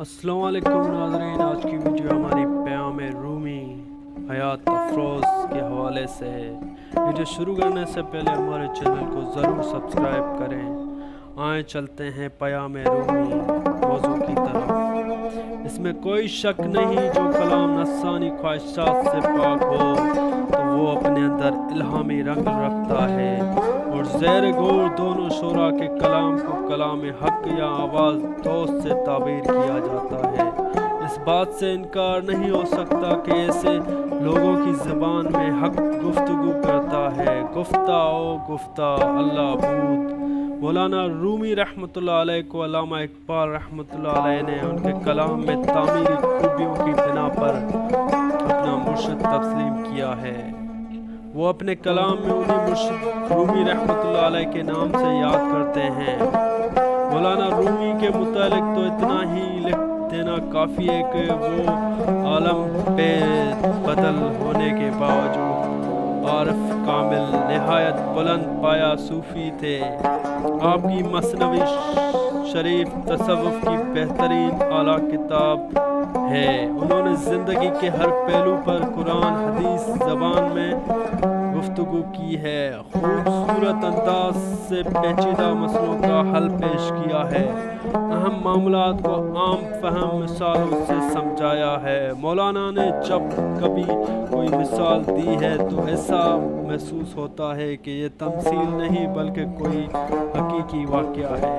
السلام علیکم ناظرین، آج کی ویڈیو ہماری پیام رومی حیات افروز کے حوالے سے ہے۔ ویڈیو شروع کرنے سے پہلے ہمارے چینل کو ضرور سبسکرائب کریں۔ آئیں چلتے ہیں پیام رومی موضوع کی طرف۔ اس میں کوئی شک نہیں جو کلام نفسانی خواہشات سے پاک ہو تو وہ اپنے اندر الہامی رنگ رکھتا ہے، اور زیر غور دونوں شعراء کے کلام کو کلام حق یا آواز دوست سے تعبیر کیا جاتا ہے۔ اس بات سے انکار نہیں ہو سکتا کہ ایسے لوگوں کی زبان میں حق گفتگو کرتا ہے۔ گفتہ او گفتہ اللہ بود۔ مولانا رومی رحمۃ اللہ علیہ کو علامہ اقبال رحمۃ اللہ علیہ نے ان کے کلام میں تعمیری خوبیوں کی بنا پر اپنا مرشد تسلیم کیا ہے۔ وہ اپنے کلام میں انہیں مرشد رومی رحمۃ اللہ علیہ کے نام سے یاد کرتے ہیں۔ مولانا رومی کے متعلق تو اتنا ہی لکھ دینا کافی ہے کہ وہ عالم بے بدل ہونے کے باوجود عارف کامل، نہایت بلند پایا صوفی تھے۔ آپ کی مثنوی شریف تصوف کی بہترین اعلیٰ کتاب ہے۔ انہوں نے زندگی کے ہر پہلو پر قرآن حدیث زبان میں گفتگو کی ہے، خوبصورت انداز سے پیچیدہ مسئلوں کا حل پیش کیا ہے، اہم معاملات کو عام فہم مثالوں سے سمجھایا ہے۔ مولانا نے جب کبھی کوئی مثال دی ہے تو ایسا محسوس ہوتا ہے کہ یہ تمثیل نہیں بلکہ کوئی حقیقی واقعہ ہے،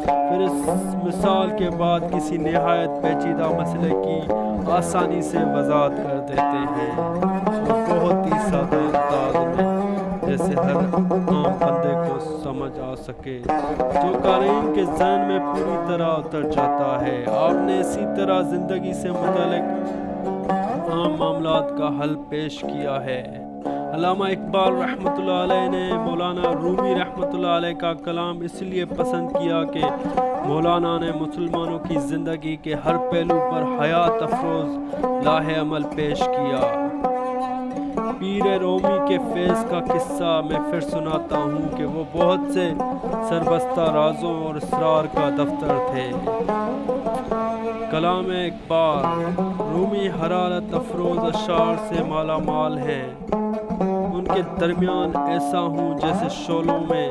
پھر اس مثال کے بعد کسی نہایت پیچیدہ مسئلے کی آسانی سے وضاحت کر دیتے ہیں، اور بہت ہی سادہ انداز میں، جیسے ہر عام بندے کو سمجھ آ سکے، جو قارئین کے ذہن میں پوری طرح اتر جاتا ہے۔ آپ نے اسی طرح زندگی سے متعلق عام معاملات کا حل پیش کیا ہے۔ علامہ اقبال رحمۃ اللہ علیہ نے مولانا رومی رحمۃ اللہ علیہ کا کلام اس لیے پسند کیا کہ مولانا نے مسلمانوں کی زندگی کے ہر پہلو پر حیات افروز لاہ عمل پیش کیا۔ پیر رومی کے فیض کا قصہ میں پھر سناتا ہوں کہ وہ بہت سے سربستہ رازوں اور اسرار کا دفتر تھے۔ کلام اقبال رومی حرارت افروز اشعار سے مالا مال ہیں۔ ان کے درمیان ایسا ہوں جیسے شعلوں میں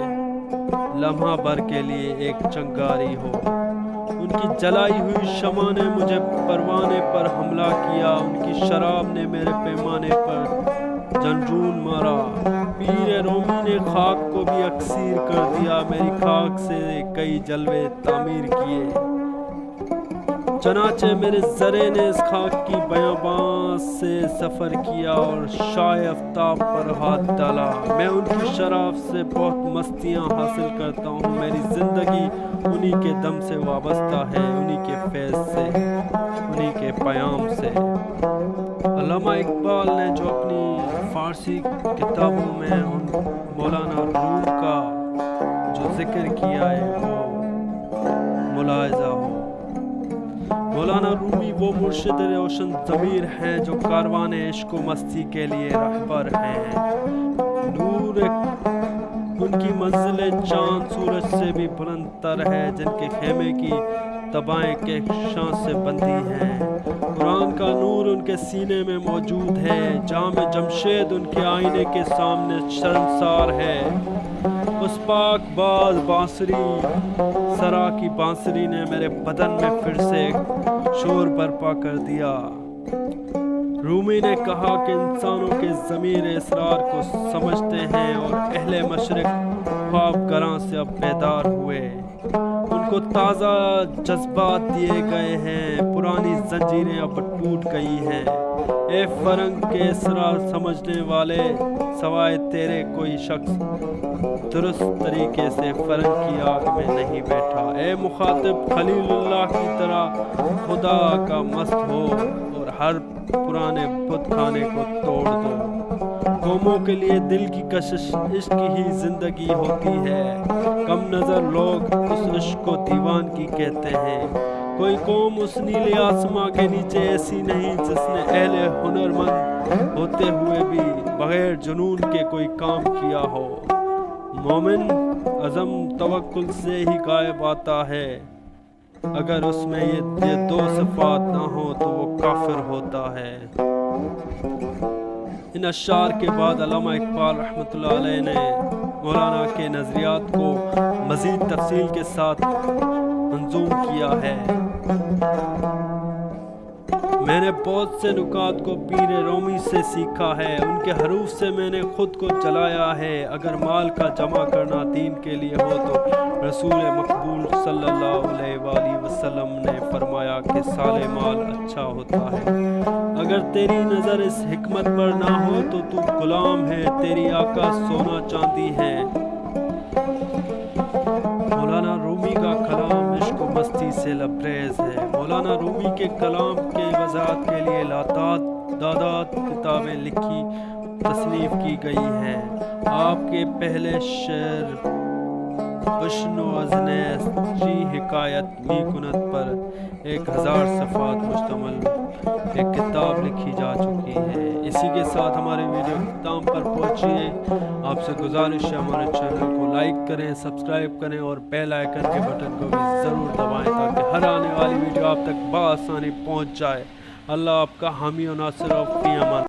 لمحہ بھر کے لیے ایک چنگاری ہو۔ ان کی جلائی ہوئی شمع نے مجھے پروانے پر حملہ کیا، ان کی شراب نے میرے پیمانے پر جنجون مارا۔ پیر رومی نے خاک کو بھی اکسیر کر دیا، میری خاک سے کئی جلوے تعمیر کیے۔ چنانچہ میرے ذرے نے اس خاک کی بیاباں سے سفر کیا اور شعاع آفتاب پر ہاتھ ڈالا۔ میں ان کی شراب سے بہت مستیاں حاصل کرتا ہوں، میری زندگی انہی کے دم سے وابستہ ہے، انہی کے فیض سے، انہی کے پیام سے۔ علامہ اقبال نے جو اپنی فارسی کتابوں میں مولانا روم کا جو ذکر کیا ہے وہ ملاحظہ ہو۔ مولانا رومی وہ مرشد روشن ضمیر ہیں جو کاروان عشق و مستی کے لیے رہبر ہیں۔ نور ان کی منزل چاند سورج سے بھی بلند تر ہے، جن کے خیمے کی تباہیں کہکشاں سے بندھی ہیں۔ قرآن کا نور ان کے سینے میں موجود ہے، جام جمشید ان کے آئینے کے سامنے شرمسار ہے۔ اس پاک باز بانسری سرا کی بانسری نے میرے بدن میں پھر سے ایک شور برپا کر دیا۔ رومی نے کہا کہ انسانوں کے ضمیر اسرار کو سمجھتے ہیں اور اہل مشرق خواب گراں سے اب بیدار ہوئے، ان کو تازہ جذبات دیے گئے ہیں، پرانی زنجیریں اب ٹوٹ گئی ہیں۔ اے فرنگ کے اسرار سمجھنے والے، سوائے تیرے کوئی شخص درست طریقے سے فرنگ کی آگ میں نہیں بیٹھا۔ اے مخاطب، خلیل اللہ کی طرح خدا کا مست ہو اور ہر پرانے بت خانے کو توڑ دو۔ قوموں کے لیے دل کی کشش عشق ہی زندگی ہوتی ہے، کم نظر لوگ اس عشق کو دیوانگی کہتے ہیں۔ کوئی قوم اس نیلے آسماں کے نیچے ایسی نہیں جس نے اہل ہنرمند ہوتے ہوئے بھی بغیر جنون کے کوئی کام کیا ہو۔ مومن عزم توکل سے ہی غائب آتا ہے، اگر اس میں یہ دو صفات نہ ہوں تو وہ کافر ہوتا ہے۔ ان اشعار کے بعد علامہ اقبال رحمۃ اللہ علیہ نے مولانا کے نظریات کو مزید تفصیل کے ساتھ منظوم کیا ہے۔ میں نے بہت سے نکات کو پیر رومی سے سیکھا ہے، ان کے حروف سے میں نے خود کو چلایا ہے۔ اگر مال کا جمع کرنا دین کے لیے ہو تو رسول مقبول صلی اللہ علیہ وآلہ وسلم نے فرمایا کہ سال مال اچھا ہوتا ہے۔ اگر تیری نظر اس حکمت پر نہ ہو تو تو غلام ہے، تیری آقا سونا چاندی ہے۔ مولانا رومی کا کلام عشق و مستی سے لبریز ہے۔ مولانا رومی کے کلام کے وضاحت کے لیے تعداد کتابیں لکھی تصنیف کی گئی ہیں۔ آپ کے پہلے شعر بشن و ازنیس چی حکایت می کنت پر 1000 صفحات مشتمل ایک کتاب لکھی جا چکی ہے۔ اسی کے ساتھ ہمارے ویڈیو اختتام پر پہنچیے۔ آپ سے گزارش ہے ہمارے چینل کو لائک کریں، سبسکرائب کریں اور بیل آئیکن کے بٹن کو بھی ضرور دبائیں تاکہ ہر آنے والی ویڈیو آپ تک بآسانی پہنچ جائے۔ اللہ آپ کا حامی و ناصر و فی امان۔